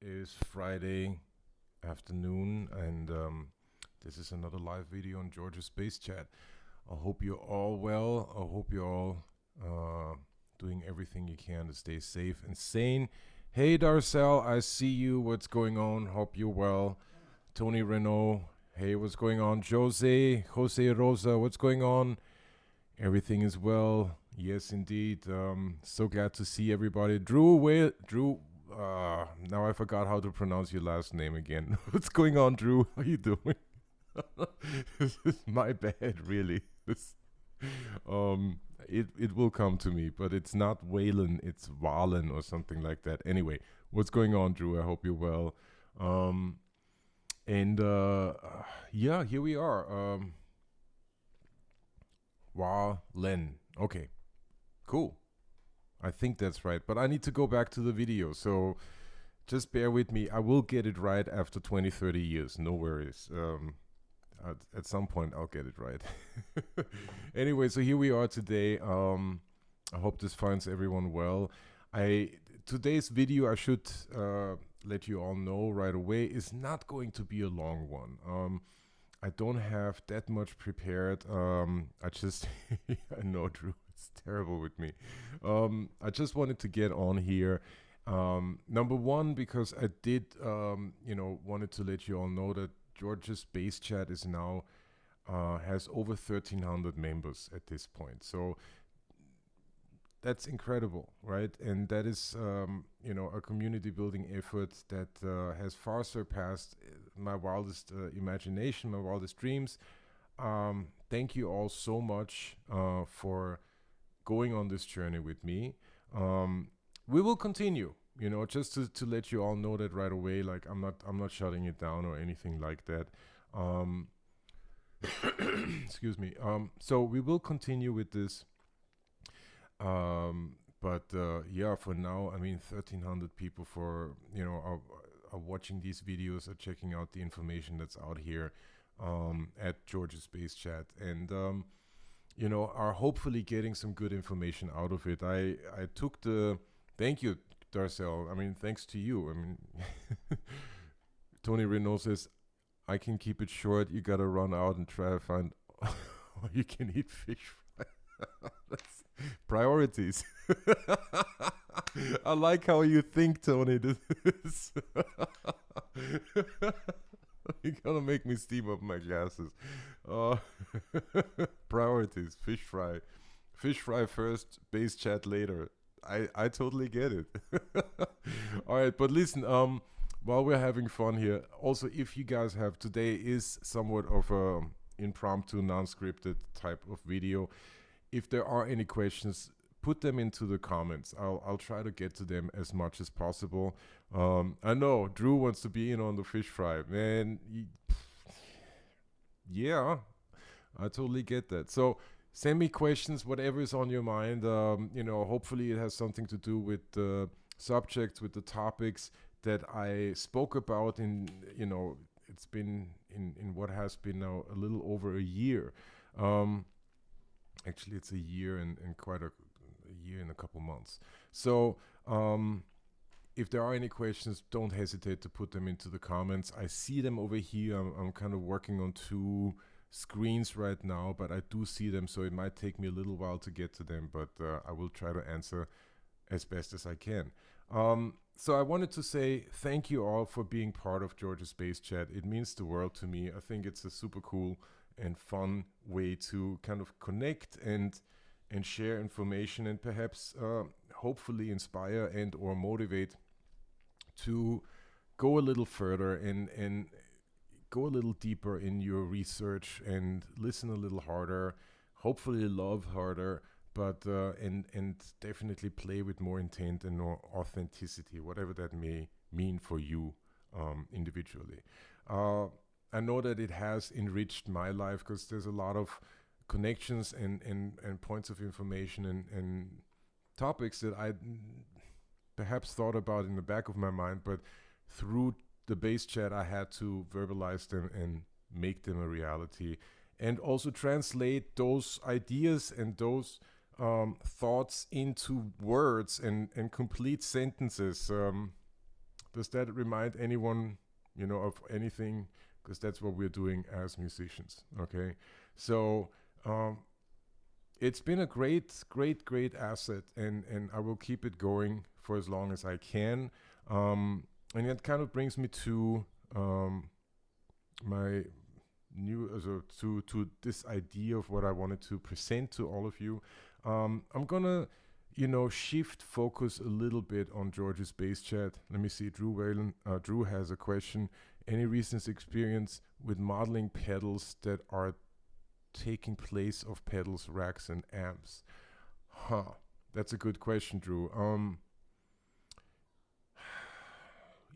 is Friday afternoon, and this is another live video on Georgia's Space Chat. I hope you're all well. I hope you're all doing everything you can to stay safe and sane. Hey, Darcel, I see you. What's going on? Hope you're well. Tony Renault, hey, what's going on? Jose Rosa, what's going on? Everything is well. Yes, indeed. So glad to see everybody. Drew, now I forgot how to pronounce your last name again. What's going on, Drew? How you doing? This is my bad, really. It will come to me, but it's not Waylon, it's Valen or something like that. Anyway, what's going on, Drew? I hope you're well. And yeah, here we are. Valen. Okay, cool. I think that's right, but I need to go back to the video, so just bear with me. I will get it right after 20, 30 years. No worries. At some point, I'll get it right. Anyway, so here we are today. I hope this finds everyone well. Today's video, I should let you all know right away, is not going to be a long one. I don't have that much prepared. I just, I know, Drew, it's terrible with me. I just wanted to get on here. Number one, because I did, wanted to let you all know that Georgia's Space Chat is now, has over 1,300 members at this point. So that's incredible, right? And that is, a community building effort that has far surpassed my wildest imagination, my wildest dreams. Thank you all so much for going on this journey with me. We will continue, just to let you all know that right away. Like I'm not shutting it down or anything like that. Excuse me. So we will continue with this. But yeah, for now, I mean, 1,300 people are watching these videos, are checking out the information that's out here at Georgia's Space Chat, and are hopefully getting some good information out of it. I took the thank you, Darcel. I mean, thanks to you. I mean, Tony Renault says I can keep it short. You gotta run out and try to find all you can eat fish. That's priorities. I like how you think, Tony. This You're gonna make me steam up my glasses. Priorities. Fish fry first, base chat later. I totally get it. All right, but listen, while we're having fun here, also if you guys have, today is somewhat of a impromptu, non-scripted type of video. If there are any questions, put them into the comments. I'll try to get to them as much as possible. I know Drew wants to be in on the fish fry, man. Yeah, I totally get that. So send me questions, whatever is on your mind. Hopefully it has something to do with the subjects, with the topics that I spoke about in, it's been in what has been now a little over a year. Actually, it's a year and quite a year and a couple months. So if there are any questions, don't hesitate to put them into the comments. I see them over here. I'm kind of working on two screens right now, but I do see them, so it might take me a little while to get to them, but I will try to answer as best as I can. So I wanted to say thank you all for being part of Georgia's Space Chat. It means the world to me. I think it's a super cool and fun way to kind of connect and share information, and perhaps hopefully inspire and or motivate to go a little further and go a little deeper in your research and listen a little harder, hopefully love harder, but and definitely play with more intent and more authenticity, whatever that may mean for you individually. I know that it has enriched my life because there's a lot of connections and points of information and topics that I perhaps thought about in the back of my mind, but through the base chat I had to verbalize them and make them a reality, and also translate those ideas and those thoughts into words and complete sentences. Does that remind anyone, of anything? Because that's what we're doing as musicians. Okay, so it's been a great asset, and I will keep it going for as long as I can. And that kind of brings me to my to this idea of what I wanted to present to all of you. I'm gonna, shift focus a little bit on George's bass chat. Let me see. Drew Whalen. Drew has a question. Any recent experience with modeling pedals that are taking place of pedals, racks, and amps? That's a good question, Drew.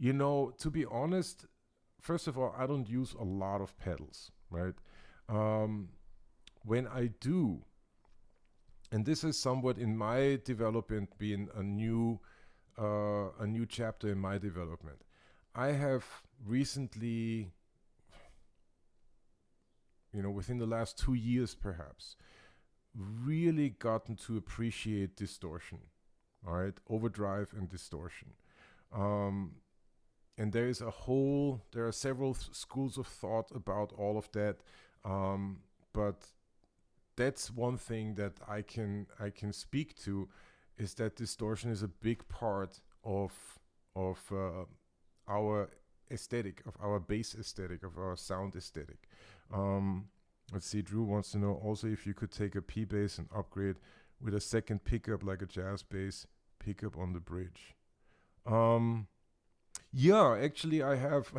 To be honest, first of all, I don't use a lot of pedals, right? When I do, and this is somewhat in my development being a new chapter in my development. I have recently, within the last 2 years perhaps, really gotten to appreciate distortion, all right? Overdrive and distortion. And there are several schools of thought about all of that. But that's one thing that I can speak to, is that distortion is a big part of our aesthetic, of our bass aesthetic, of our sound aesthetic. Let's see, Drew wants to know also if you could take a P bass and upgrade with a second pickup like a jazz bass pickup on the bridge. Yeah, actually I have.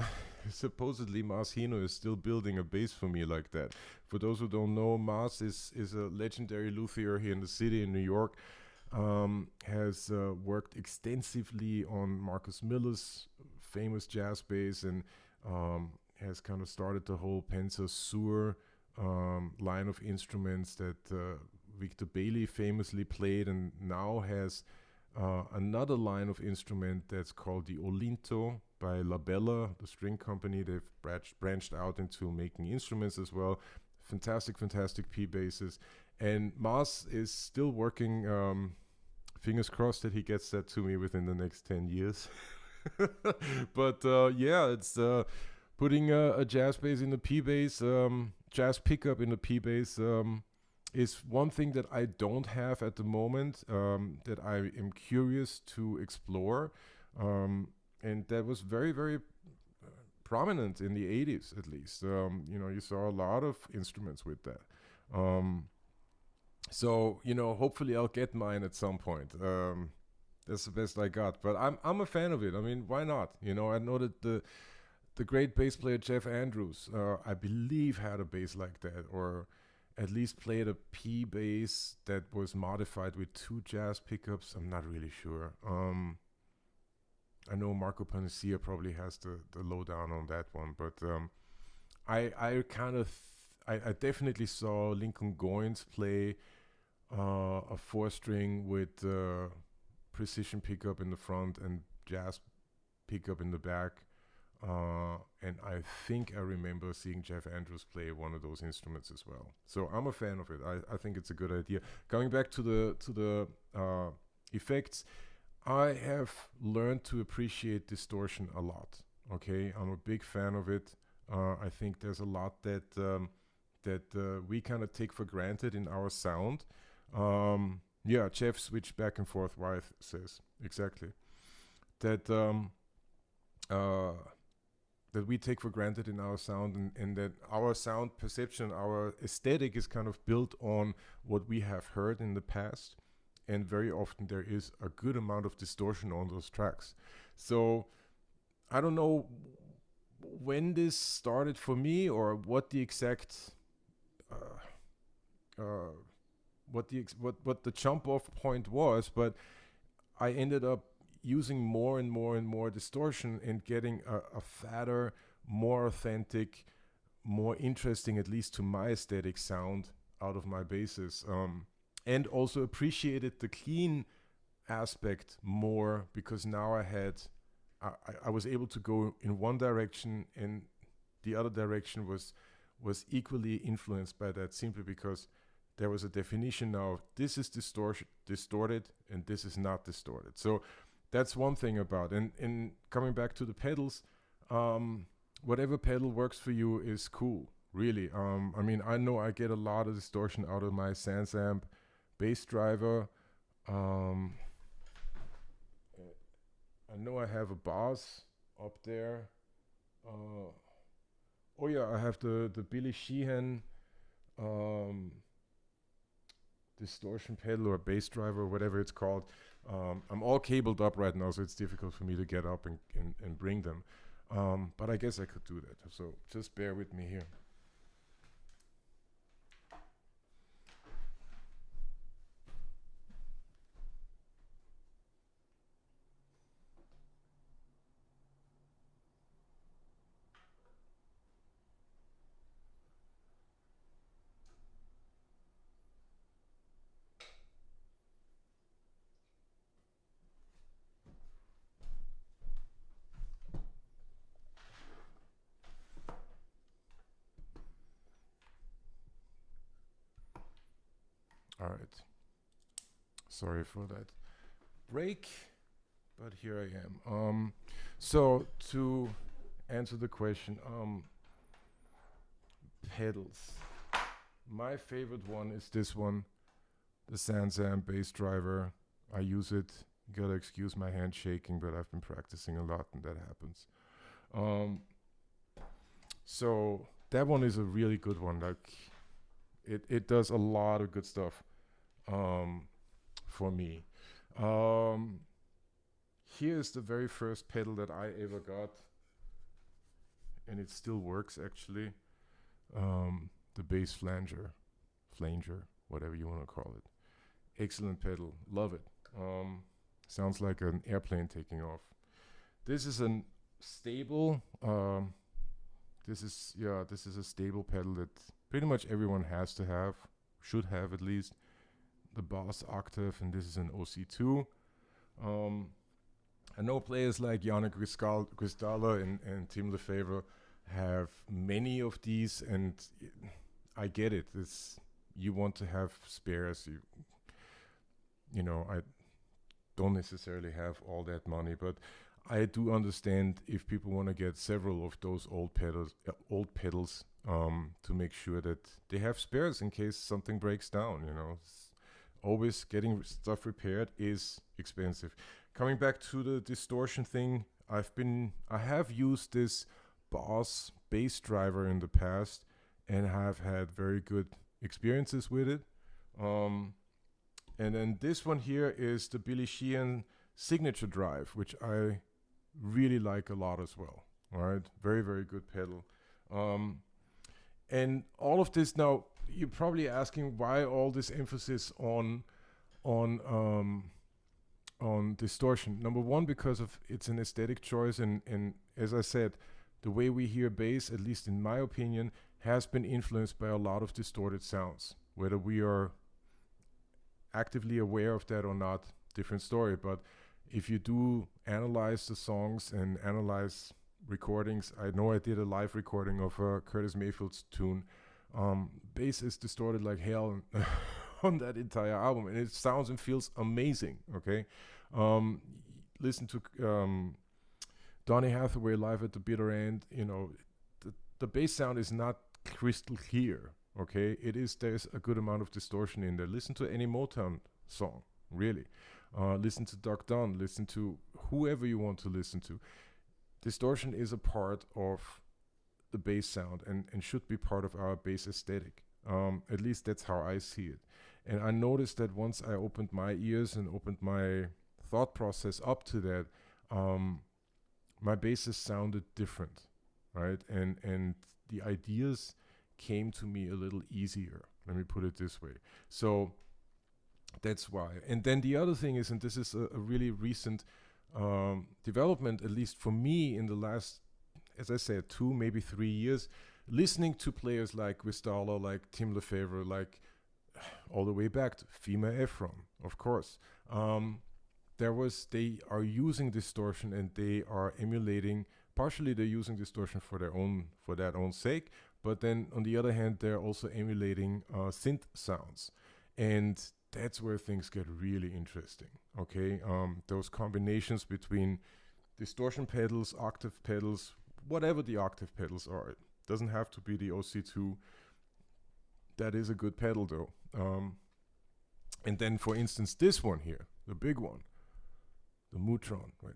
Supposedly Mars Hino is still building a bass for me like that. For those who don't know, Mars is a legendary luthier here in the city in New York. Has worked extensively on Marcus Miller's famous jazz bass, and has kind of started the whole Pensa Sur line of instruments that Victor Bailey famously played, and now has another line of instrument that's called the Olinto by La Bella, the string company. They've branched out into making instruments as well. Fantastic P basses. And Mars is still working, fingers crossed that he gets that to me within the next 10 years. But yeah, it's putting a jazz bass in the P bass, jazz pickup in the P bass, is one thing that I don't have at the moment, that I am curious to explore. And that was very, very prominent in the 80s, at least. You saw a lot of instruments with that. So, hopefully I'll get mine at some point. That's the best I got. But I'm a fan of it. I mean, why not? I know that the great bass player Jeff Andrews, I believe, had a bass like that, or at least played a P bass that was modified with 2 jazz pickups. I'm not really sure. I know Marco Panacea probably has the lowdown on that one, but I definitely saw Lincoln Goins play a 4-string with precision pickup in the front and jazz pickup in the back. And I think I remember seeing Jeff Andrews play one of those instruments as well. So I'm a fan of it. I think it's a good idea. Coming back to the effects, I have learned to appreciate distortion a lot. Okay, I'm a big fan of it. I think there's a lot that we kind of take for granted in our sound. Yeah, Jeff switched back and forth. Wyeth says exactly that. That we take for granted in our sound, and that our sound perception, our aesthetic is kind of built on what we have heard in the past. And very often there is a good amount of distortion on those tracks. So I don't know when this started for me, or what the exact, what the jump off point was, but I ended up using more and more distortion and getting a fatter, more authentic, more interesting, at least to my aesthetic, sound out of my basses. And also appreciated the clean aspect more, because now I was able to go in one direction, and the other direction was equally influenced by that, simply because there was a definition now. This is distorted and this is not distorted. So that's one thing about. And coming back to the pedals, whatever pedal works for you is cool. Really. I mean, I know I get a lot of distortion out of my SansAmp bass driver. Um, I know I have a Boss up there. Oh yeah, I have the Billy Sheehan um, distortion pedal or bass driver or whatever it's called. I'm all cabled up right now, so it's difficult for me to get up and bring them. But I guess I could do that. So just bear with me here. All right. Sorry for that break, but here I am. So to answer the question, pedals. My favorite one is this one, the SansAmp bass driver. I use it. You gotta excuse my hand shaking, but I've been practicing a lot, and that happens. Um, so that one is a really good one. Like it does a lot of good stuff um, for me. Um, Here's the very first pedal that I ever got, and it still works actually. The bass flanger, whatever you want to call it. Excellent pedal, love it. Sounds like an airplane taking off. This is a stable. This is a stable pedal that pretty much everyone has to have, should have at least. The Boss Octave, and this is an OC2. I know players like Yannick Grisdala and Tim Lefebvre have many of these, and I get it. You want to have spares. I don't necessarily have all that money, but I do understand if people want to get several of those old pedals, to make sure that they have spares in case something breaks down. Always getting stuff repaired is expensive. Coming back to the distortion thing, I have used this Boss bass driver in the past and have had very good experiences with it. And then this one here is the Billy Sheehan signature drive, which I really like a lot as well. All right, very, very good pedal. And all of this now, you're probably asking why all this emphasis on distortion. Number one, because of it's an aesthetic choice, and as I said, the way we hear bass, at least in my opinion, has been influenced by a lot of distorted sounds. Whether we are actively aware of that or not, different story. But if you do analyze the songs and analyze recordings, I know I did a live recording of Curtis Mayfield's tune. Bass is distorted like hell on that entire album, and it sounds and feels amazing. Okay, listen to Donny Hathaway live at the bitter end. The bass sound is not crystal clear. Okay, there's a good amount of distortion in there. Listen to any Motown song, really. Listen to Duck Dunn. Listen to whoever you want to listen to. Distortion is a part of the bass sound and should be part of our bass aesthetic. At least that's how I see it. And I noticed that once I opened my ears and opened my thought process up to that, my basses sounded different, right? And the ideas came to me a little easier. Let me put it this way. So that's why. And then the other thing is, and this is a really recent development, at least for me, in the last, as I said, 2, maybe 3 years, listening to players like Grisdala, like Tim Lefebvre, like all the way back to Fima Ephron, of course. They are using distortion, and they are emulating. Partially, they're using distortion for that own sake, but then on the other hand, they're also emulating synth sounds, and that's where things get really interesting. Okay, those combinations between distortion pedals, octave pedals, whatever the octave pedals are. It doesn't have to be the OC2. That is a good pedal though. And then, for instance, this one here, the big one, the Mutron, right?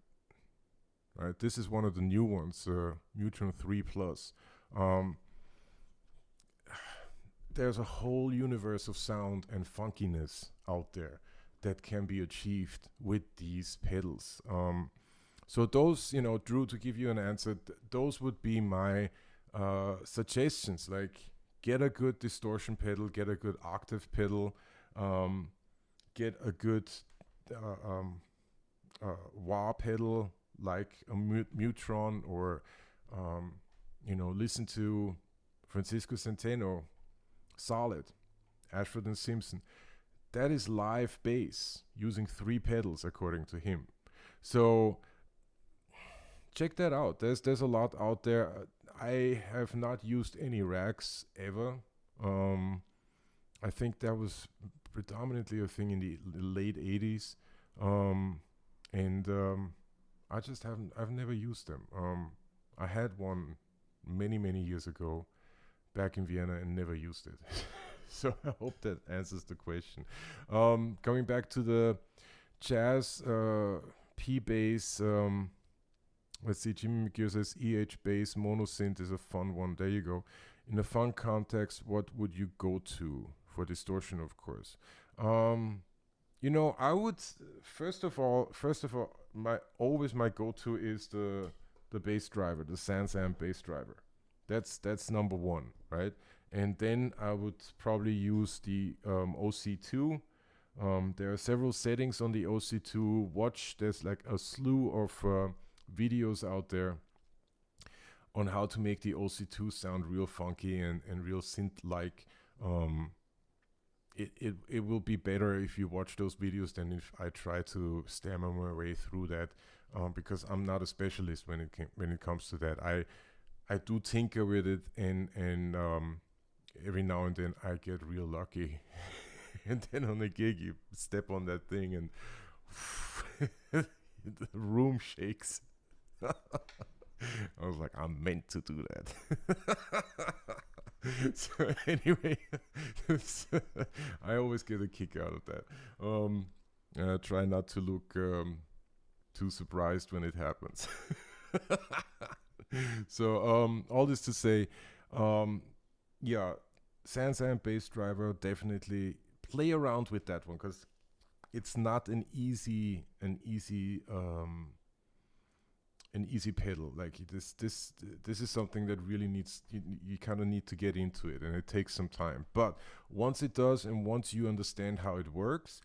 Right. This is one of the new ones, Mutron 3 Plus. There's a whole universe of sound and funkiness out there that can be achieved with these pedals. So those, Drew, to give you an answer, those would be my suggestions. Like, get a good distortion pedal, get a good octave pedal, get a good wah pedal like a Mutron, or listen to Francisco Centeno, Solid, Ashford and Simpson. That is live bass using 3 pedals according to him. So check that out. There's a lot out there. I have not used any racks ever. I think that was predominantly a thing in the late 80s. I just I've never used them. I had one many years ago back in Vienna and never used it. So I hope that answers the question. Coming back to the jazz P bass, let's see, Jimmy McGear says EH bass monosynth is a fun one. There you go. In a fun context, what would you go to for distortion, of course? I would first of all, my go-to is the bass driver, the SansAmp bass driver. That's number one, right? And then I would probably use the OC2. There are several settings on the OC2. There's like a slew of videos out there on how to make the OC2 sound real funky and real synth-like. It will be better if you watch those videos than if I try to stammer my way through that, because I'm not a specialist when it comes to that. I do tinker with it, and every now and then I get real lucky. And then on a gig, you step on that thing and the room shakes. I was like, I'm meant to do that. So anyway, I always get a kick out of that. I try not to look too surprised when it happens. So all this to say, yeah, SansAmp bass driver, definitely play around with that one, because it's not an easy pedal. Like this is something that really needs, you kind of need to get into it, and it takes some time. But once it does, and once you understand how it works,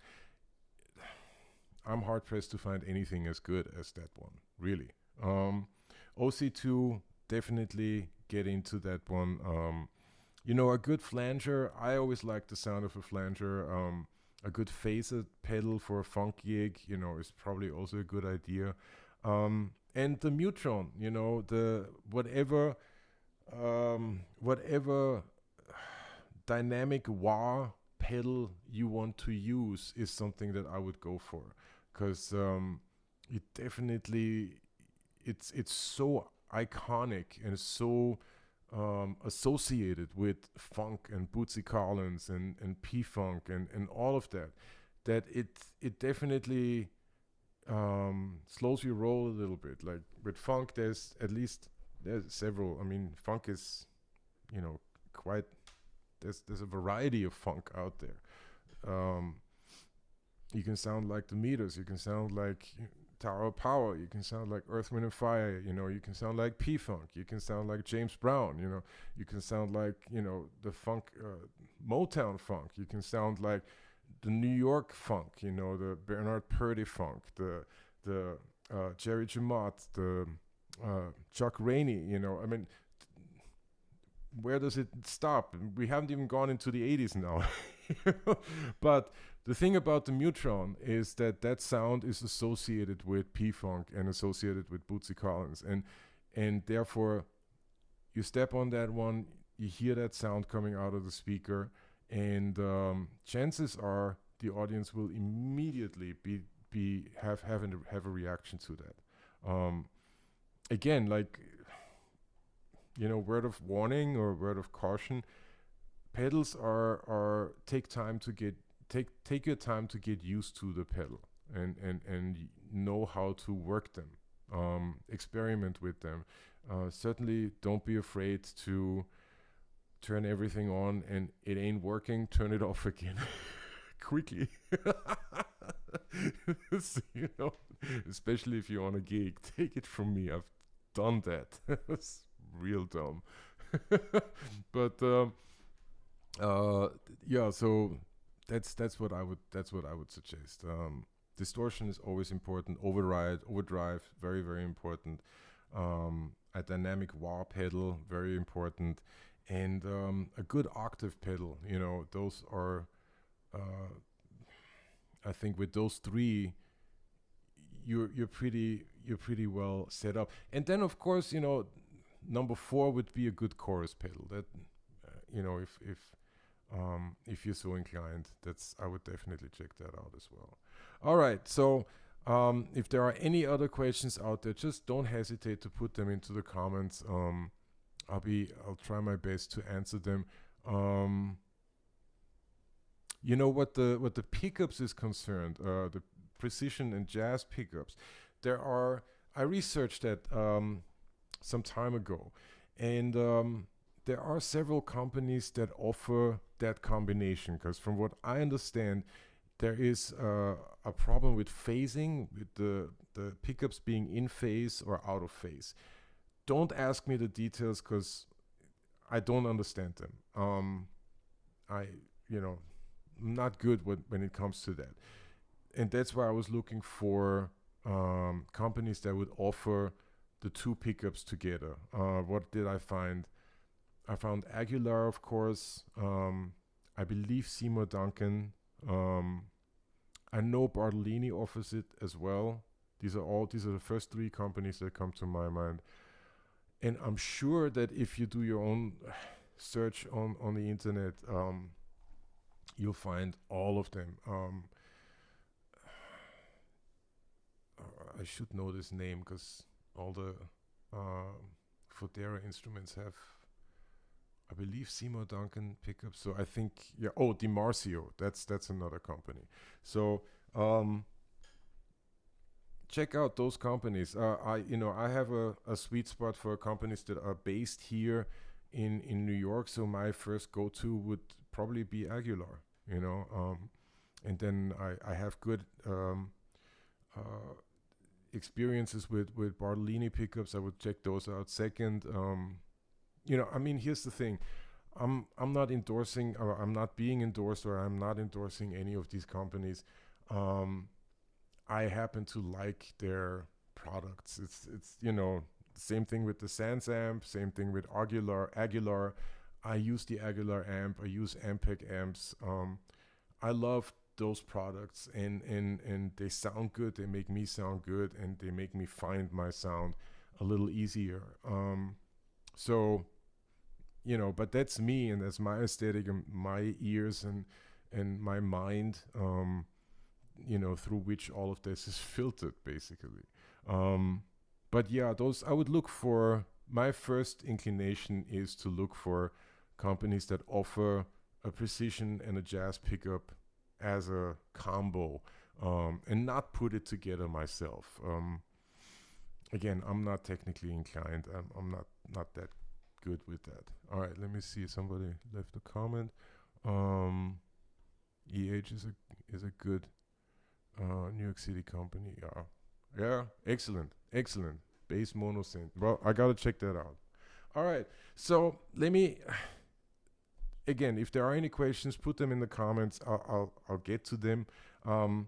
I'm hard pressed to find anything as good as that one, really. OC2, definitely get into that one. A good flanger, I always like the sound of a flanger. A good phaser pedal for a funk gig, is probably also a good idea. And the Mutron, the whatever dynamic wah pedal you want to use is something that I would go for, because it definitely, it's so iconic and so associated with funk and Bootsy Collins and P-Funk and all of that it definitely slows your roll a little bit. Like with funk, there's several. I mean, funk is, quite. There's a variety of funk out there. You can sound like the Meters. You can sound like Tower of Power. You can sound like Earth, Wind and Fire. You can sound like P-Funk. You can sound like James Brown. You can sound like the funk, Motown funk. You can sound like the New York funk, the Bernard Purdy funk, the Jerry Jamot, the Chuck Rainey, I mean, where does it stop? We haven't even gone into the 80s now. But the thing about the Mutron is that sound is associated with P-Funk and associated with Bootsy Collins. And therefore, you step on that one, you hear that sound coming out of the speaker, and chances are the audience will immediately have a reaction to that. Again, like, word of warning or word of caution, pedals are take your time to get used to the pedal and know how to work them, experiment with them. Certainly don't be afraid to turn everything on, and it ain't working, turn it off again quickly. So, especially if you're on a gig, take it from me, I've done that. It's real dumb. But yeah, so that's what I would suggest. Distortion is always important. Overdrive, very, very important. A dynamic wah pedal, very important, and a good octave pedal. Those are, I think, with those three, you're pretty well set up. And then, of course, number 4 would be a good chorus pedal. That, if you're so inclined, I would definitely check that out as well. All right, so if there are any other questions out there, just don't hesitate to put them into the comments. I'll try my best to answer them. What the pickups is concerned, the precision and jazz pickups, I researched that some time ago, and there are several companies that offer that combination, because from what I understand, there is a problem with phasing, with the pickups being in phase or out of phase. Don't ask me the details, because I don't understand them. I'm not good when it comes to that. And that's why I was looking for companies that would offer the 2 pickups together. What did I find? I found Aguilar, of course. I believe Seymour Duncan. I know Bartolini offers it as well. These are the first 3 companies that come to my mind. And I'm sure that if you do your own search on the internet, you'll find all of them. I should know this name, because all the Fodera instruments have, I believe, Seymour Duncan pickups. So I think, DiMarzio. That's another company. So check out those companies. I have a sweet spot for companies that are based here in New York. So my first go-to would probably be Aguilar. And then I have good experiences with Bartolini pickups. I would check those out second. Here's the thing. I'm not endorsing, or I'm not being endorsed, or I'm not endorsing any of these companies. I happen to like their products. It's same thing with the Sans amp, same thing with Aguilar. I use the Aguilar amp. I use Ampeg amps. I love those products, and they sound good. They make me sound good, and they make me find my sound a little easier. But that's me, and that's my aesthetic and my ears and my mind, through which all of this is filtered, basically. But yeah, those I would look for. My first inclination is to look for companies that offer a precision and a jazz pickup as a combo, and not put it together myself. Again, I'm not technically inclined. I'm not that good with that. All right, let me see. Somebody left a comment. EH is a good New York City company. Yeah, excellent. Bass mono synth. Well, I gotta check that out. All right, so let me. Again, if there are any questions, put them in the comments. I'll get to them. I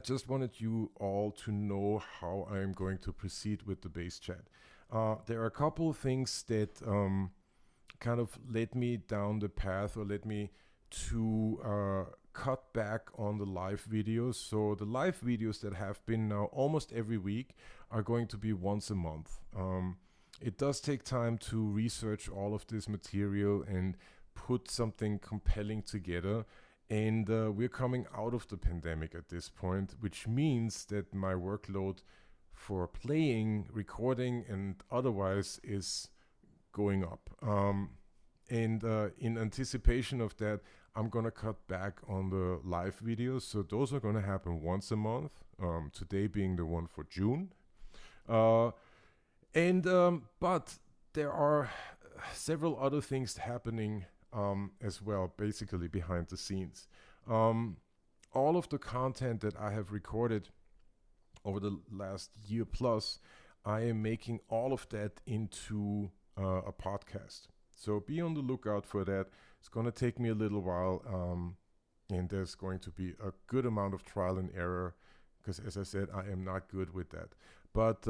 just wanted you all to know how I'm going to proceed with the bass chat. There are a couple of things that kind of led me down the path, or led me to cut back on the live videos. So the live videos that have been now almost every week are going to be once a month. It does take time to research all of this material and put something compelling together. And we're coming out of the pandemic at this point, which means that my workload for playing, recording, and otherwise is going up. And in anticipation of that, I'm gonna cut back on the live videos. So those are gonna happen once a month. Today being the one for June. Uh, but there are several other things happening as well, basically behind the scenes. All of the content that I have recorded over the last year plus, I am making all of that into a podcast. So be on the lookout for that. It's going to take me a little while, and there's going to be a good amount of trial and error because, as I said, I am not good with that. But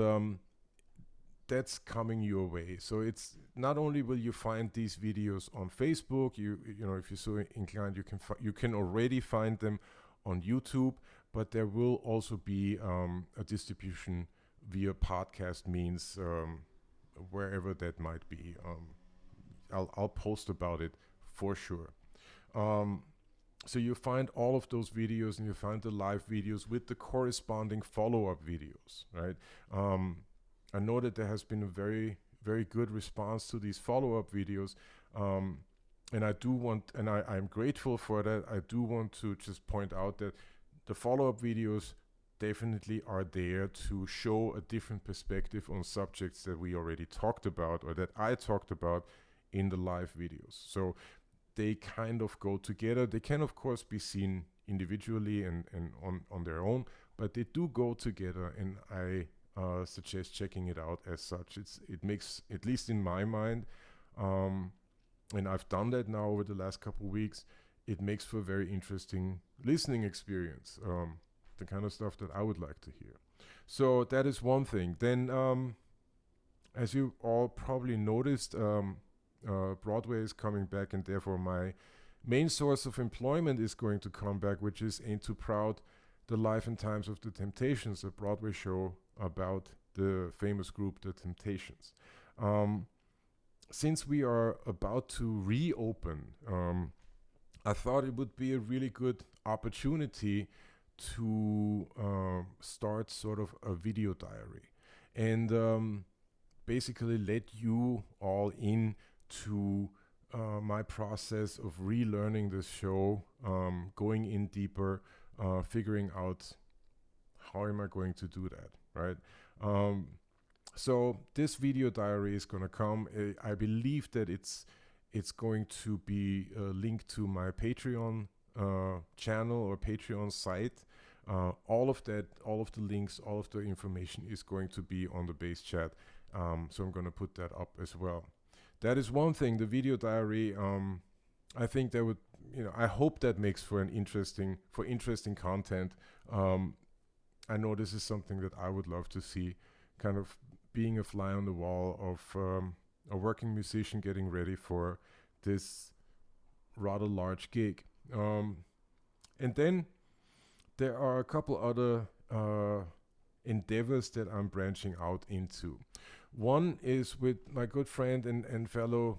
that's coming your way. So it's not only will you find these videos on Facebook, you know, if you're so inclined, you can already find them on YouTube, but there will also be a distribution via podcast means, wherever that might be. I'll post about it for sure. So you find all of those videos, and you find the live videos with the corresponding follow-up videos, right? I know that there has been a very, very good response to these follow-up videos. And I do want, and I'm grateful for that. I do want to just point out that the follow-up videos definitely are there to show a different perspective on subjects that we already talked about or that I talked about in the live videos. So they kind of go together. They can, of course, be seen individually and on their own, but they do go together, and I suggest checking it out as such. It makes, at least in my mind, and I've done that now over the last couple of weeks, it makes for a very interesting listening experience, the kind of stuff that I would like to hear. So that is one thing. Then, as you all probably noticed, Broadway is coming back, and therefore my main source of employment is going to come back, which is Ain't Too Proud, The Life and Times of the Temptations, a Broadway show about the famous group The Temptations. Since we are about to reopen, I thought it would be a really good opportunity to start sort of a video diary and basically let you all in to my process of relearning this show, going in deeper, figuring out how am I going to do that, right? So this video diary is going to come. I believe that it's going to be linked to my Patreon channel or Patreon site. All of that, all of the links, all of the information is going to be on the base chat. So I'm going to put that up as well. That is one thing, the video diary. I think that would, I hope that makes for interesting content. I know this is something that I would love to see, kind of being a fly on the wall of a working musician getting ready for this rather large gig. And then there are a couple other endeavors that I'm branching out into. One is with my good friend and fellow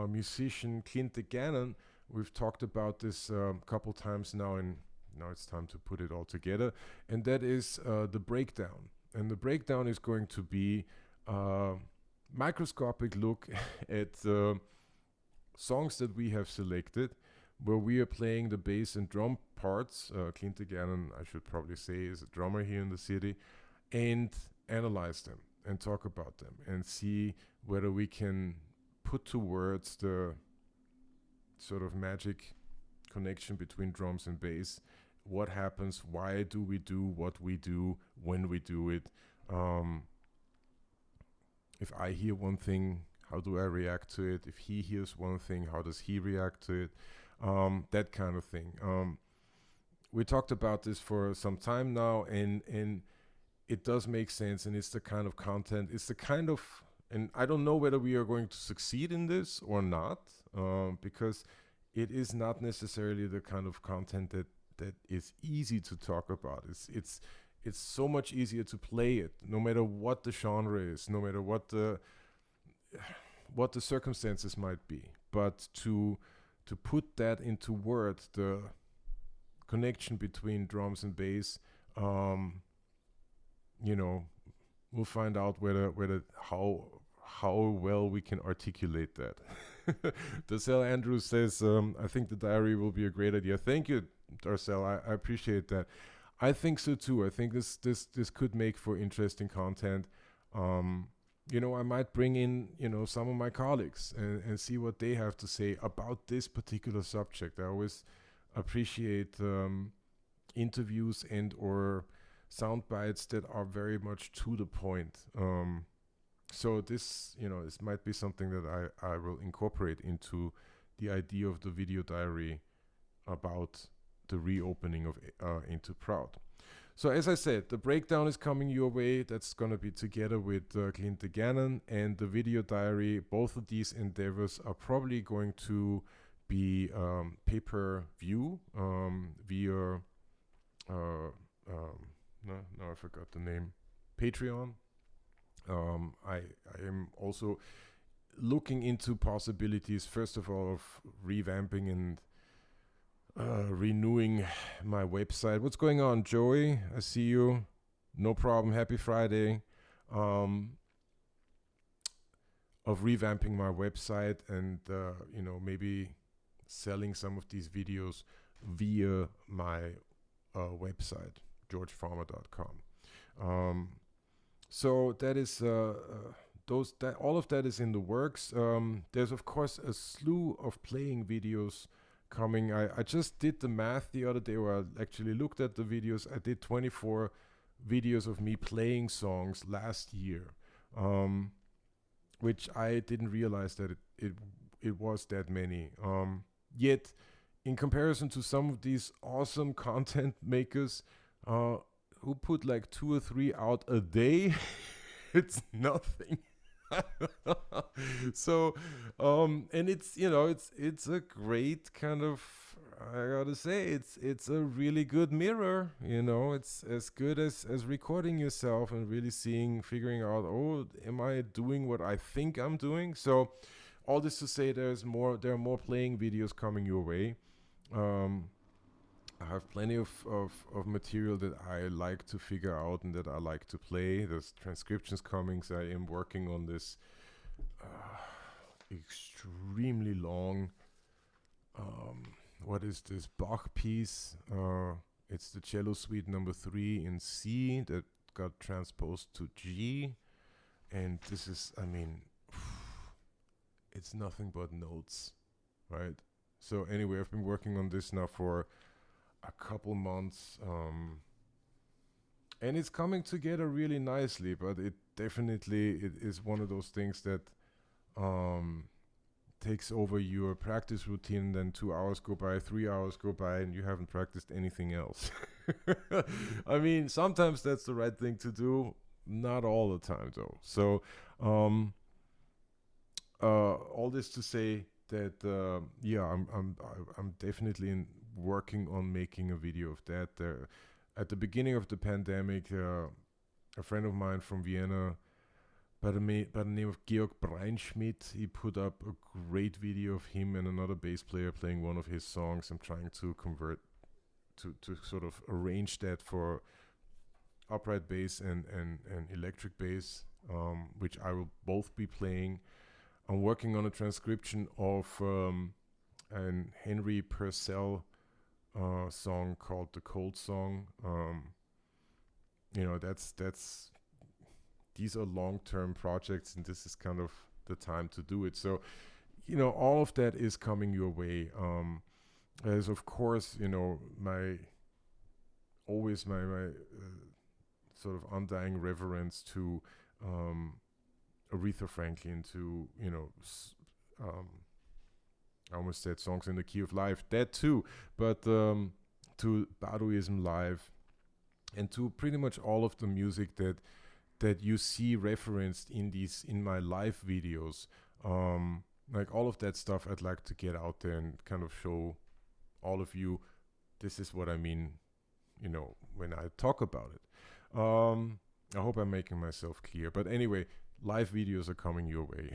musician Clint Gannon. We've talked about this a couple times now, and now it's time to put it all together. And that is the breakdown. And the breakdown is going to be a microscopic look at songs that we have selected, where we are playing the bass and drum parts. Clint Gannon, I should probably say, is a drummer here in the city, and analyze them and talk about them and see whether we can put to words the sort of magic connection between drums and bass. What happens? Why do we do what we do when we do it? If I hear one thing, how do I react to it? If he hears one thing, how does he react to it? That kind of thing. We talked about this for some time now, and it does make sense, and it's the kind of content, and I don't know whether we are going to succeed in this or not, because it is not necessarily the kind of content that is easy to talk about. It's so much easier to play it, no matter what the genre is, no matter what the circumstances might be. But to put that into words, the connection between drums and bass. You know, we'll find out whether how well we can articulate that. Darcel Andrews says, I think the diary will be a great idea. Thank you, Darcel. I appreciate that. I think so too. I think this could make for interesting content. You know, I might bring in, you know, some of my colleagues and see what they have to say about this particular subject. I always appreciate interviews and or sound bites that are very much to the point. So this, you know, this might be something that I will incorporate into the idea of the video diary about the reopening of Ain't Too Proud. So as I said, the breakdown is coming your way. That's going to be together with Clint de Gannon and the video diary. Both of these endeavors are probably going to be pay-per-view via, no, I forgot the name, Patreon. I am also looking into possibilities, first of all, of revamping and renewing my website. What's going on, Joey? I see you. No problem. Happy Friday. Of revamping my website and you know, maybe selling some of these videos via my website, georgefarmer.com. So that is all of that is in the works. There's of course a slew of playing videos coming. I just did the math the other day where I actually looked at the videos. I did 24 videos of me playing songs last year, which I didn't realize that it was that many. Yet, in comparison to some of these awesome content makers who put like 2 or 3 out a day, it's nothing. So, and it's, you know, it's a great kind of, I gotta say, it's a really good mirror, you know. It's as good as recording yourself and really figuring out, oh, am I doing what I think I'm doing? So all this to say, there are more playing videos coming your way. I have plenty of material that I like to figure out and that I like to play. There's transcriptions coming, so I am working on this extremely long, what is this, Bach piece? It's the cello suite number 3 in C that got transposed to G. And this is, I mean, it's nothing but notes, right? So anyway, I've been working on this now for a couple months, and it's coming together really nicely, but it is one of those things that takes over your practice routine. Then 2 hours go by, 3 hours go by, and you haven't practiced anything else. I mean, sometimes that's the right thing to do, not all the time though. So all this to say that yeah, I'm definitely working on making a video of that. At the beginning of the pandemic, a friend of mine from Vienna by the name of Georg Breinschmidt, he put up a great video of him and another bass player playing one of his songs. I'm trying to convert to sort of arrange that for upright bass and electric bass, which I will both be playing. I'm working on a transcription of an Henry Purcell song called The Cold Song. You know, these are long-term projects, and this is kind of the time to do it. So, you know, all of that is coming your way. There's of course, you know, my sort of undying reverence to Aretha Franklin, to, you know, I almost said Songs in the Key of Life, that too, but to Baduism Live, and to pretty much all of the music that you see referenced in my live videos. Like all of that stuff, I'd like to get out there and kind of show all of you, this is what I mean, you know, when I talk about it. I hope I'm making myself clear. But anyway, live videos are coming your way.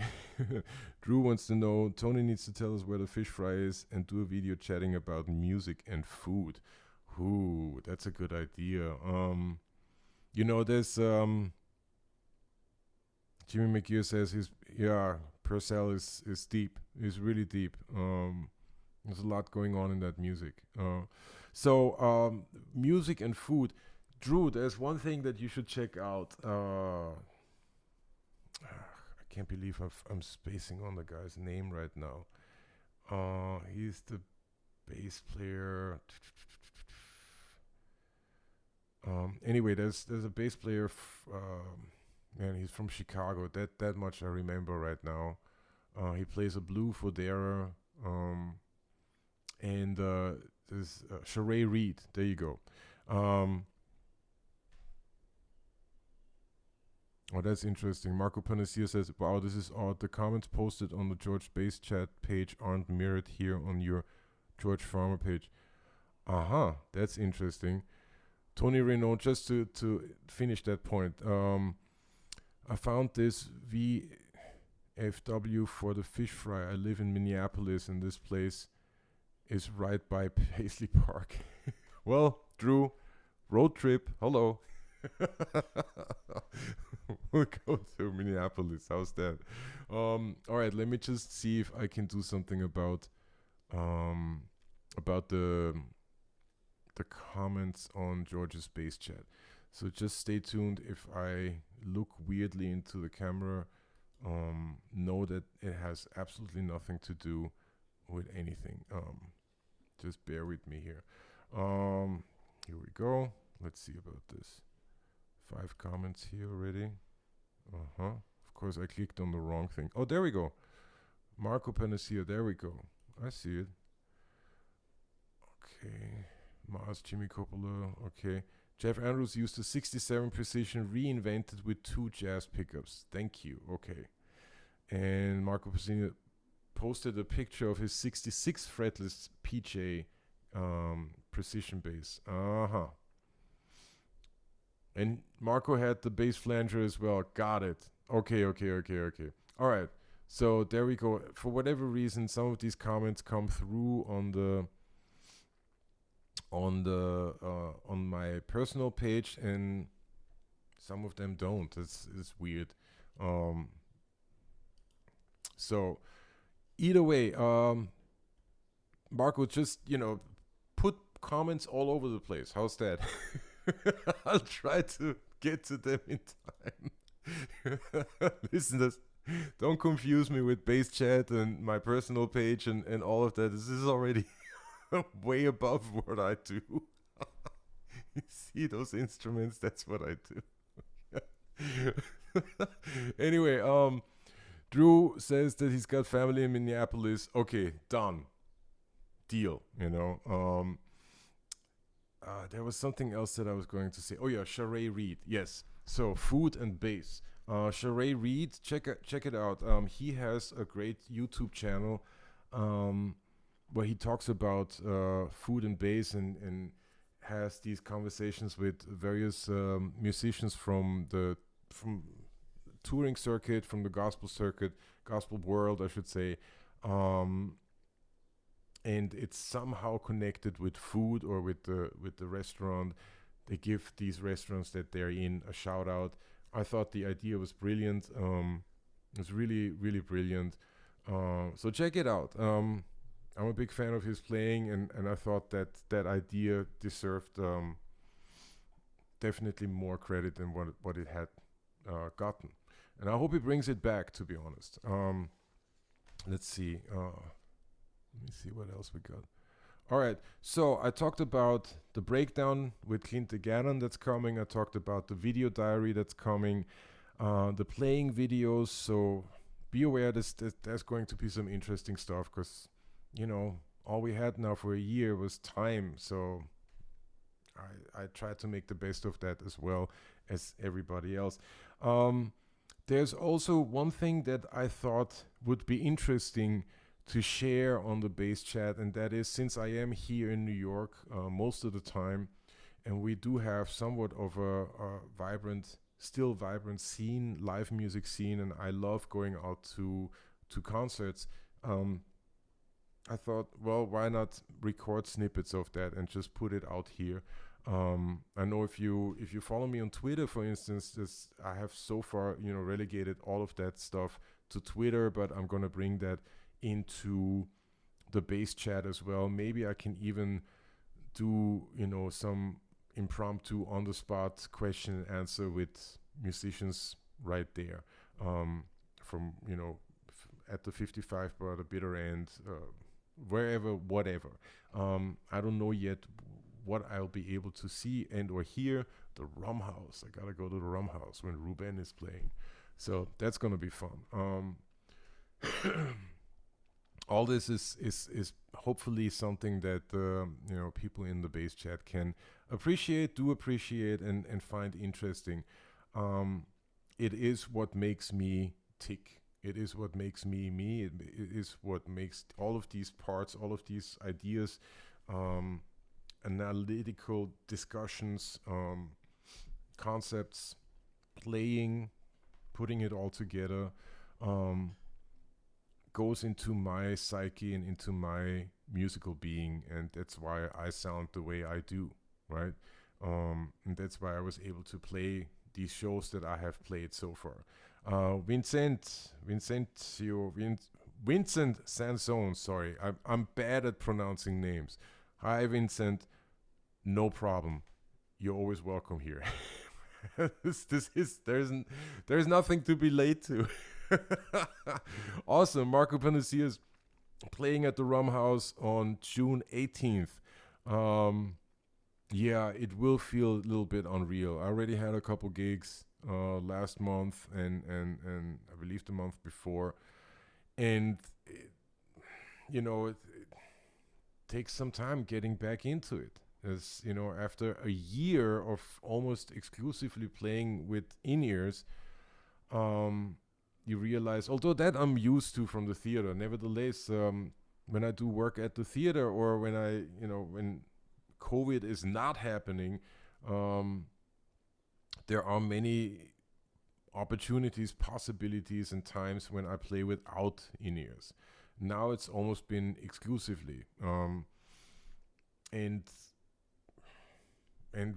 Drew wants to know, Tony needs to tell us where the fish fry is and do a video chatting about music and food. Ooh, that's a good idea. There's Jimmy McGear says Purcell is deep. Is really deep. There's a lot going on in that music. Music and food. Drew, there's one thing that you should check out. I can't believe I'm spacing on the guy's name right now. He's the bass player. Anyway, there's a bass player. Man, he's from Chicago. That much I remember right now. He plays a blue Fodera. And there's Sheree Reed. There you go. Oh, that's interesting. Marco Panacea says, wow, this is odd. The comments posted on the George Bass Chat page aren't mirrored here on your George Farmer page. Uh-huh. That's interesting. Tony Renault, just to finish that point, I found this VFW for the fish fry. I live in Minneapolis, and this place is right by Paisley Park. Well, Drew, road trip. Hello. We'll go to Minneapolis. How's that? All right, let me just see if I can do something about the comments on George's Bass Chat. So just stay tuned. If I look weirdly into the camera, know that it has absolutely nothing to do with anything. Just bear with me here. Here we go. Let's see about this. 5 comments here already. Of course, I clicked on the wrong thing. Oh, there we go. Marco Panacea. There we go. I see it. Okay. Mars, Jimmy Coppola. Okay. Jeff Andrews used a 67 precision reinvented with 2 jazz pickups. Thank you. Okay. And Marco Panacea posted a picture of his 66 fretless PJ precision bass. And Marco had the bass flanger as well. Got it. Okay. All right. So there we go. For whatever reason, some of these comments come through on my personal page, and some of them don't. It's weird. So either way, Marco, just put comments all over the place. How's that? I'll try to get to them in time. Listen, don't confuse me with Bass Chat and my personal page and all of that. This is already way above what I do. You see those instruments? That's what I do. Anyway, Drew says that he's got family in Minneapolis. Okay, done. Deal, there was something else that I was going to say. Oh yeah, Sheree Reed. Yes. So food and bass. Sheree Reed, check it out. He has a great YouTube channel where he talks about food and bass and has these conversations with various musicians from touring circuit, from the gospel circuit, gospel world, I should say. And it's somehow connected with food or with the restaurant. They give these restaurants that they're in a shout out. I thought the idea was brilliant. It's really, really brilliant. So check it out. I'm a big fan of his playing, and I thought that idea deserved definitely more credit than what it had gotten. And I hope he brings it back, to be honest. Let's see. Let me see what else we got. All right. So I talked about the breakdown with Clint Gannon that's coming. I talked about the video diary that's coming, the playing videos. So be aware there's going to be some interesting stuff because, all we had now for a year was time. So I tried to make the best of that as well as everybody else. There's also one thing that I thought would be interesting to share on the Bass Chat, and that is, since I am here in New York most of the time, and we do have somewhat of a still vibrant scene, live music scene, and I love going out to concerts. I thought, well, why not record snippets of that and just put it out here. I know if you follow me on Twitter, for instance, I have so far relegated all of that stuff to Twitter, but I'm gonna bring that into the base chat as well. Maybe I can even do some impromptu on the spot question and answer with musicians right there, from at the 55 bar, the bitter end, wherever, whatever. I don't know yet what I'll be able to see and or hear. The Rum House, I gotta go to the Rum House when Ruben is playing, so that's gonna be fun. All this is hopefully something that people in the base chat can appreciate and find interesting. It is what makes me tick. It is what makes me me. It is what makes all of these parts, all of these ideas, analytical discussions, concepts, playing, putting it all together, goes into my psyche and into my musical being, and that's why I sound the way I do, right? And that's why I was able to play these shows that I have played so far. Vincent Sansone, sorry, I'm bad at pronouncing names. Hi, Vincent, no problem. You're always welcome here. There's nothing to be late to. Awesome. Marco Panacea playing at the Rum House on June 18th. Yeah, it will feel a little bit unreal. I already had a couple gigs last month and I believe the month before. And, it takes some time getting back into it. As after a year of almost exclusively playing with in-ears, you realize, although that I'm used to from the theater, nevertheless, when I do work at the theater or when when COVID is not happening, there are many opportunities, possibilities, and times when I play without in-ears. Now it's almost been exclusively, and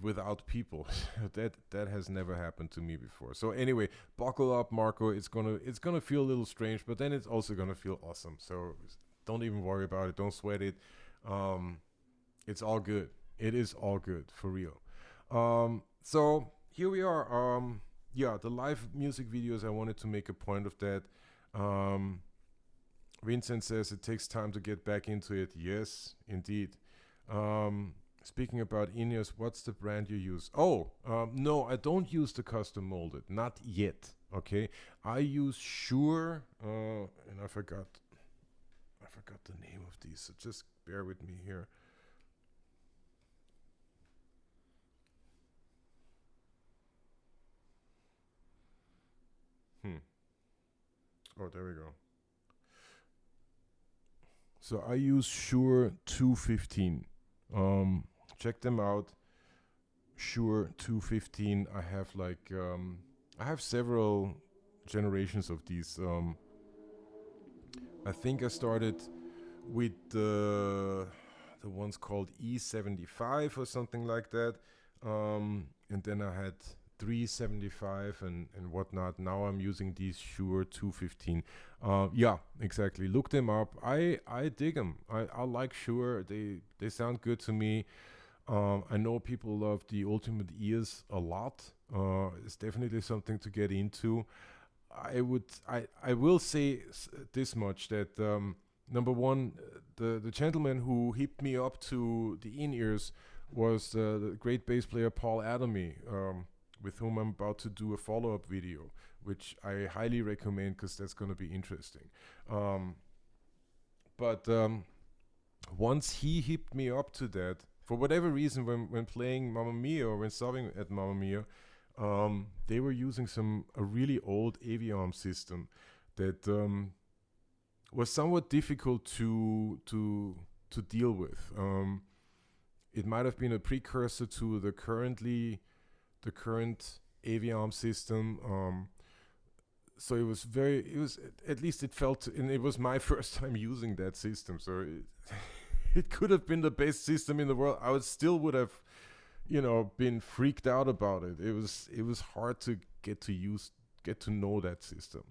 without people. that has never happened to me before. So anyway, buckle up, Marco. It's gonna feel a little strange, but then it's also gonna feel awesome. So don't even worry about it. Don't sweat it. It's all good. It is all good for real. So here we are. Yeah, the live music videos. I wanted to make a point of that. Vincent says it takes time to get back into it. Yes, indeed. Speaking about in-ears, what's the brand you use? Oh, no, I don't use the custom molded. Not yet, okay? I use Shure, and I forgot the name of these, so just bear with me here. Oh, there we go. So I use Shure 215. Check them out. Shure 215. I have several generations of these. I think I started with the ones called E75 or something like that, and then I had 375 and whatnot. Now I'm using these Shure 215. Yeah, exactly. Look them up. I dig them. I like Shure. They sound good to me. I know people love the Ultimate Ears a lot. It's definitely something to get into. I will say this much, that number one, the gentleman who hipped me up to the in-ears was the great bass player Paul Adamy, with whom I'm about to do a follow-up video, which I highly recommend because that's going to be interesting. But once he hipped me up to that, for whatever reason, when playing Mamma Mia or when subbing at Mamma Mia, they were using a really old Aviom system that was somewhat difficult to deal with. It might have been a precursor to the current Aviom system. so it was, at least it felt, and it was my first time using that system. So it could have been the best system in the world. I would have, been freaked out about it. It was hard to get to know that system.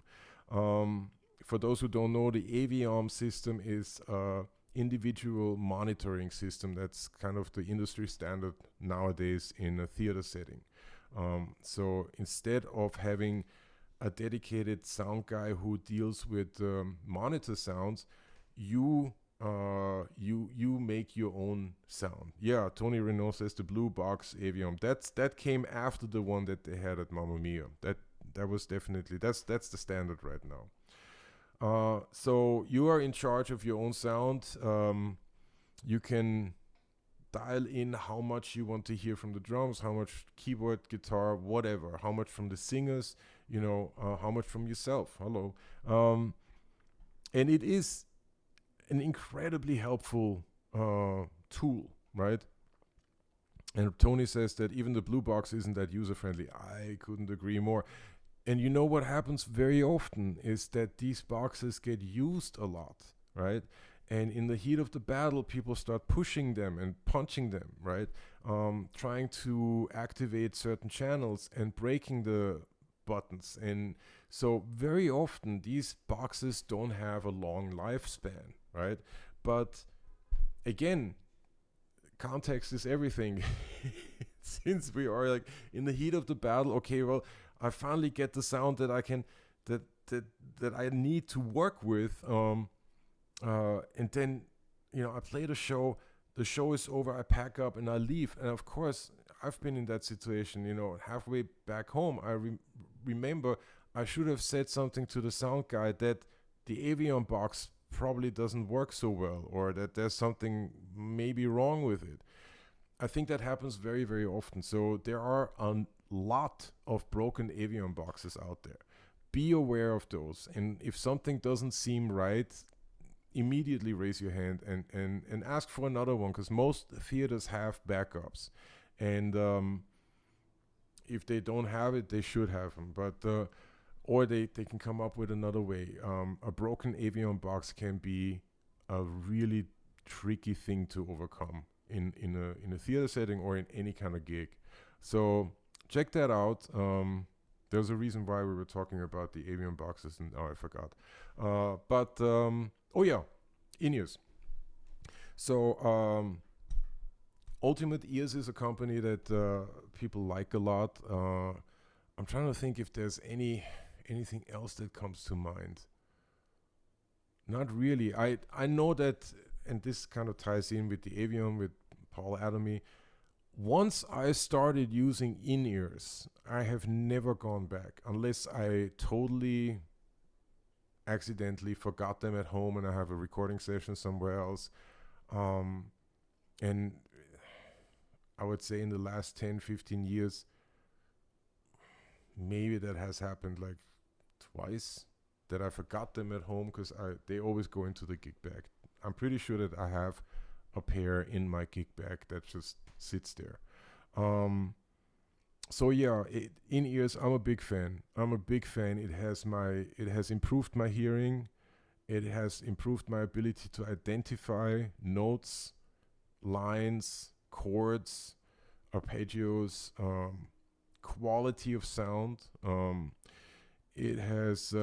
For those who don't know, the AV system is a individual monitoring system. That's kind of the industry standard nowadays in a theater setting. So instead of having a dedicated sound guy who deals with monitor sounds, you make your own sound. Yeah, Tony Renault says the blue box Aviom. That came after the one that they had at Mamma Mia. That was definitely that's the standard right now. So you are in charge of your own sound. You can dial in how much you want to hear from the drums, how much keyboard, guitar, whatever, how much from the singers, how much from yourself. Hello. And it is an incredibly helpful tool, right? And Tony says that even the blue box isn't that user-friendly. I couldn't agree more. And you know what happens very often is that these boxes get used a lot, right? And in the heat of the battle, people start pushing them and punching them, right? Trying to activate certain channels and breaking the buttons. And so very often these boxes don't have a long lifespan, right? But again, context is everything. Since we are like in the heat of the battle, okay, well, I finally get the sound that I can, that I need to work with. And then, I play the show is over, I pack up and I leave. And of course, I've been in that situation, halfway back home. I remember I should have said something to the sound guy that the Avion box probably doesn't work so well, or that there's something maybe wrong with it. I think that happens very, very often. So there are a lot of broken Avion boxes out there. Be aware of those. And if something doesn't seem right, immediately raise your hand and ask for another one, because most theaters have backups. And if they don't have it, they should have them. But or they can come up with another way. A broken Avion box can be a really tricky thing to overcome in a theater setting or in any kind of gig. So check that out. There's a reason why we were talking about the Avion boxes, and I forgot. Oh yeah, in-ears. So Ultimate Ears is a company that people like a lot. I'm trying to think if there's anything else that comes to mind. Not really. I know that, and this kind of ties in with the Avion, with Paul Adamy. Once I started using in-ears, I have never gone back, unless I totally accidentally forgot them at home and I have a recording session somewhere else. And I would say in the last 10, 15 years, maybe that has happened like twice, that I forgot them at home, because they always go into the gig bag. I'm pretty sure that I have a pair in my gig bag that just sits there. So yeah, in-ears, I'm a big fan. It has improved my hearing. It has improved my ability to identify notes, lines, chords, arpeggios, quality of sound. It has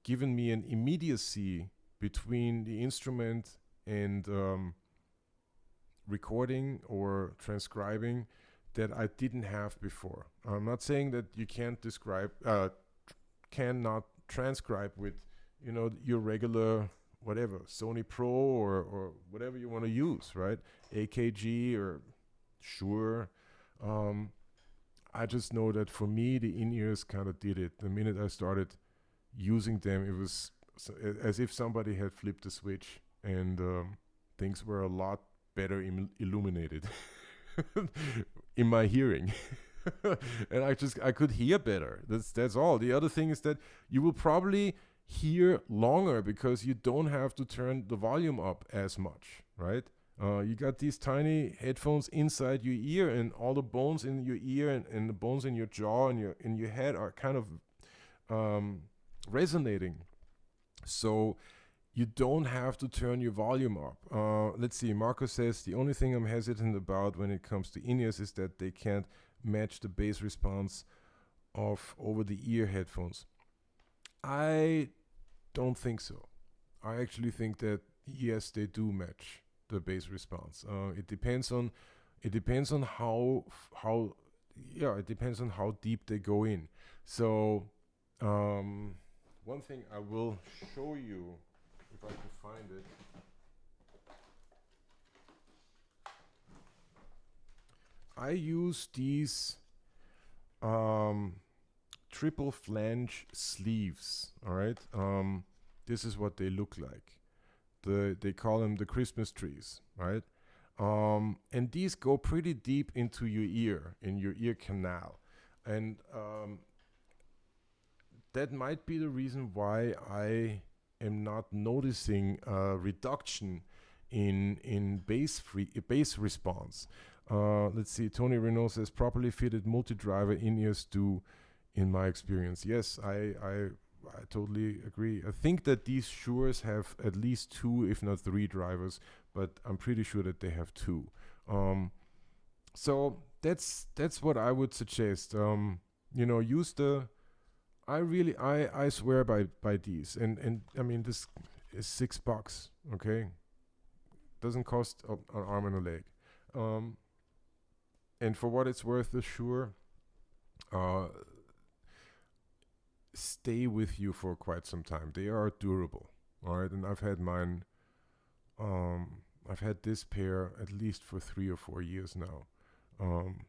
given me an immediacy between the instrument and recording or transcribing that I didn't have before. I'm not saying that you cannot transcribe with, your regular whatever, Sony Pro or whatever you want to use, right? AKG or Shure. I just know that for me, the in-ears kind of did it. The minute I started using them, it was as if somebody had flipped the switch, and things were a lot better illuminated in my hearing. And I could hear better. That's all. The other thing is that you will probably hear longer because you don't have to turn the volume up as much, right? You got these tiny headphones inside your ear, and all the bones in your ear and the bones in your jaw and in your head are kind of resonating. So you don't have to turn your volume up. Let's see, Marco says, the only thing I'm hesitant about when it comes to in-ears is that they can't match the bass response of over-the-ear headphones. I don't think so. I actually think that yes, they do match the bass response. It depends on how it depends on how deep they go in. So one thing I will show you, if I can find it. I use these triple flange sleeves. All right. This is what they look like. They call them the Christmas trees, right? And these go pretty deep into your ear, in your ear canal, and that might be the reason why I am not noticing a reduction in bass response. Let's see. Tony Renault says properly fitted multi-driver in-ears do, in my experience. Yes, I totally agree. I think that these Shure have at least 2, if not 3 drivers, but I'm pretty sure that they have 2. So that's what I would suggest. Use the. I swear by these, and I mean, this is $6. Okay, doesn't cost an arm and a leg. And for what it's worth, the Shure stay with you for quite some time. They are durable, all right. And I've had mine. I've had this pair at least for 3 or 4 years now.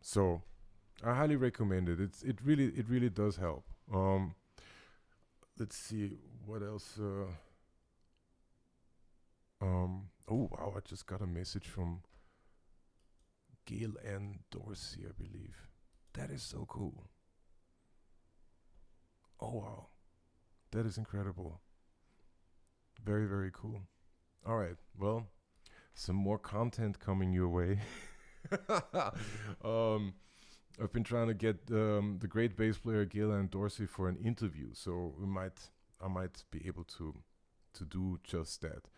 So I highly recommend it. It really does help. Let's see what else. Oh wow! I just got a message from Gail Ann Dorsey, I believe. That is so cool. Oh wow, that is incredible. Very, very cool. All right, well, some more content coming your way. um, I've been trying to get the great bass player Gail Ann Dorsey for an interview, so I might be able to do just that.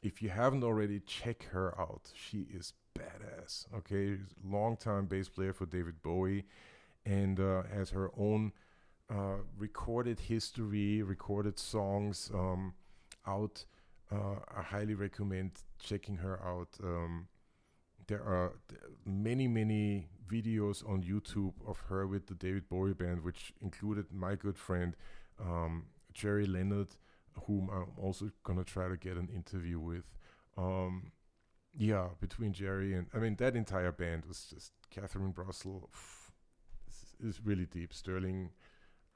If you haven't already, check her out. She is badass. Okay, long-time bass player for David Bowie, and has her own recorded history, recorded songs out. I highly recommend checking her out. There are many videos on YouTube of her with the David Bowie band, which included my good friend Jerry Leonard, whom I'm also gonna try to get an interview with. Between Jerry and I mean that entire band was just Catherine Russell. Is really deep. Sterling,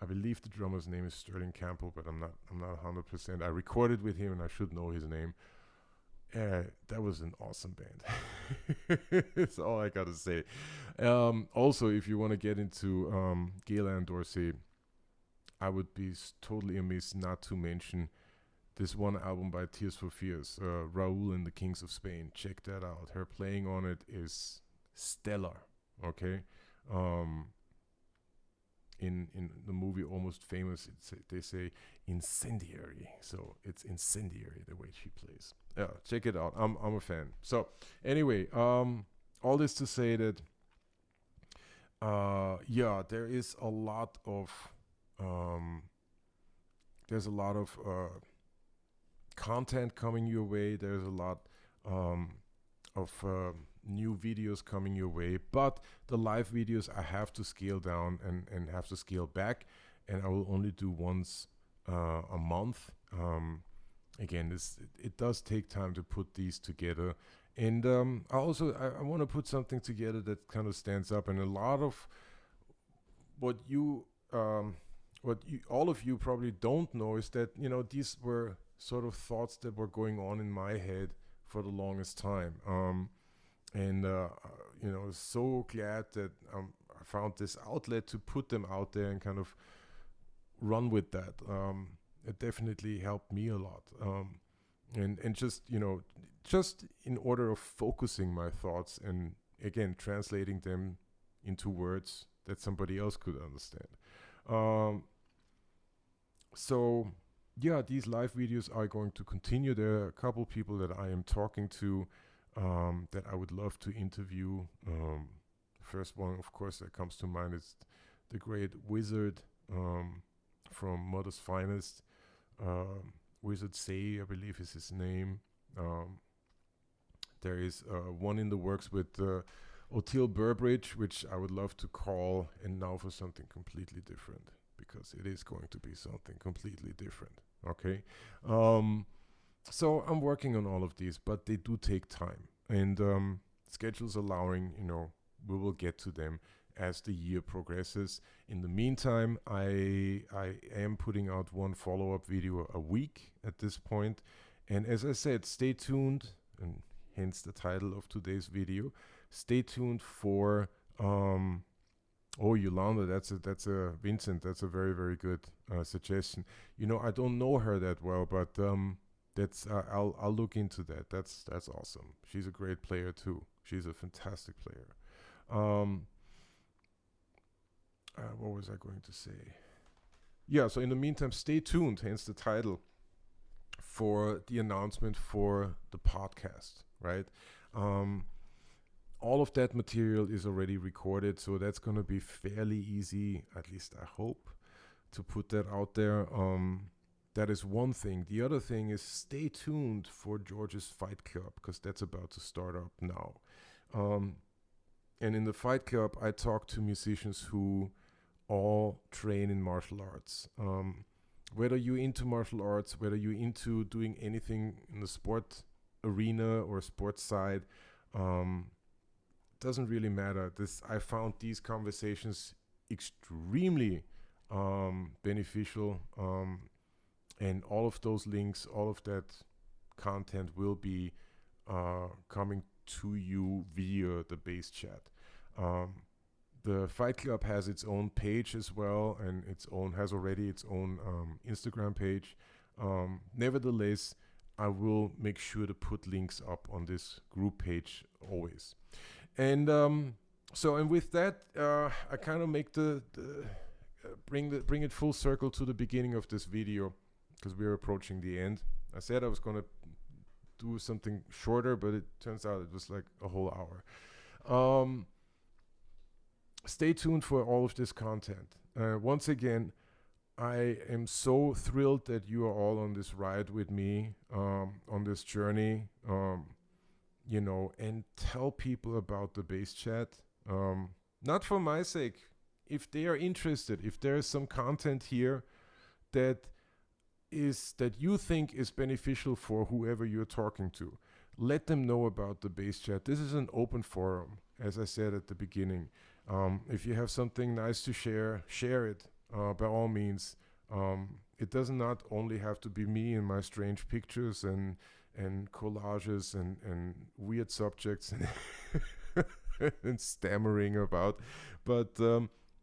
I believe the drummer's name is Sterling Campbell, but I'm not 100%. I recorded with him and I should know his name. That was an awesome band. That's all I gotta say. Also, if you want to get into Gail Ann Dorsey, I would be totally amiss not to mention this one album by Tears for Fears, Raúl and the Kings of Spain. Check that out. Her playing on it is stellar. Okay. In the movie Almost Famous, they say incendiary, so it's incendiary the way she plays. Yeah, check it out. I'm a fan. So anyway, all this to say that there is a lot of there's a lot of content coming your way. There's a lot of new videos coming your way, but the live videos I have to scale down and have to scale back, and I will only do once a month. Again, it does take time to put these together, and I want to put something together that kind of stands up. And a lot of what all of you probably don't know is that these were sort of thoughts that were going on in my head for the longest time. So glad that I found this outlet to put them out there and kind of run with that. It definitely helped me a lot. And just in order of focusing my thoughts and again translating them into words that somebody else could understand. So yeah, these live videos are going to continue. There are a couple people that I am talking to that I would love to interview. First one, of course, that comes to mind is the great Wizard from Mother's Finest. Wizard Say, I believe is his name. There is one in the works with Oteil Burbridge, which I would love to call, and now for something completely different, because it is going to be something completely different. Okay. So I'm working on all of these, but they do take time. And schedules allowing, we will get to them as the year progresses. In the meantime, I am putting out one follow-up video a week at this point. And as I said, stay tuned, and hence the title of today's video. Stay tuned for oh, Yolanda, that's a Vincent, that's a very, very good suggestion. I don't know her that well, but that's I'll look into that. That's awesome. She's a great player too. She's a fantastic player. What was I going to say? Yeah, so in the meantime, stay tuned, hence the title, for the announcement for the podcast, right? All of that material is already recorded, so that's going to be fairly easy, at least I hope, to put that out there. That is one thing. The other thing is stay tuned for George's Fight Club, because that's about to start up now. And in the Fight Club, I talk to musicians who all train in martial arts. Whether you're into martial arts, whether you're into doing anything in the sport arena or sports side, doesn't really matter. I found these conversations extremely beneficial, and all of those links, all of that content will be coming to you via the base chat. The Fight Club has its own page as well, and has already its own Instagram page. Nevertheless, I will make sure to put links up on this group page always. And with that, I kind of make bring it full circle to the beginning of this video, because we're approaching the end. I said I was going to do something shorter, but it turns out it was like a whole hour. Stay tuned for all of this content. Once again, I am so thrilled that you are all on this ride with me, on this journey, and tell people about the base chat. Not for my sake. If they are interested, if there is some content here that you think is beneficial for whoever you're talking to, let them know about the base chat. This is an open forum, as I said at the beginning. If you have something nice to share it, by all means. It does not only have to be me and my strange pictures and collages and weird subjects and, and stammering about, but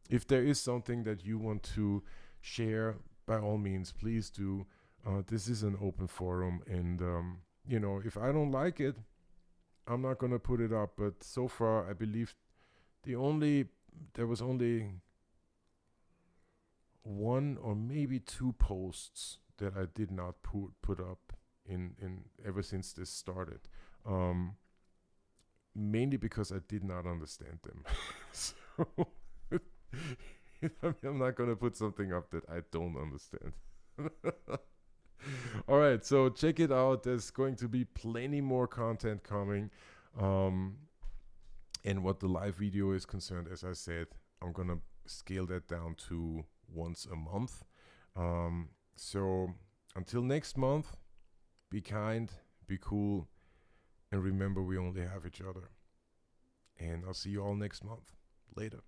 if there is something that you want to share, by all means, please do. This is an open forum, and if I don't like it, I'm not gonna put it up. But so far, I believe there was only one or maybe two posts that I did not put up in ever since this started. Mainly because I did not understand them. So I'm not gonna put something up that I don't understand. All right, so check it out. There's going to be plenty more content coming. And what the live video is concerned, as I said, I'm gonna scale that down to once a month. So until next month, be kind, be cool, and remember we only have each other. And I'll see you all next month. Later.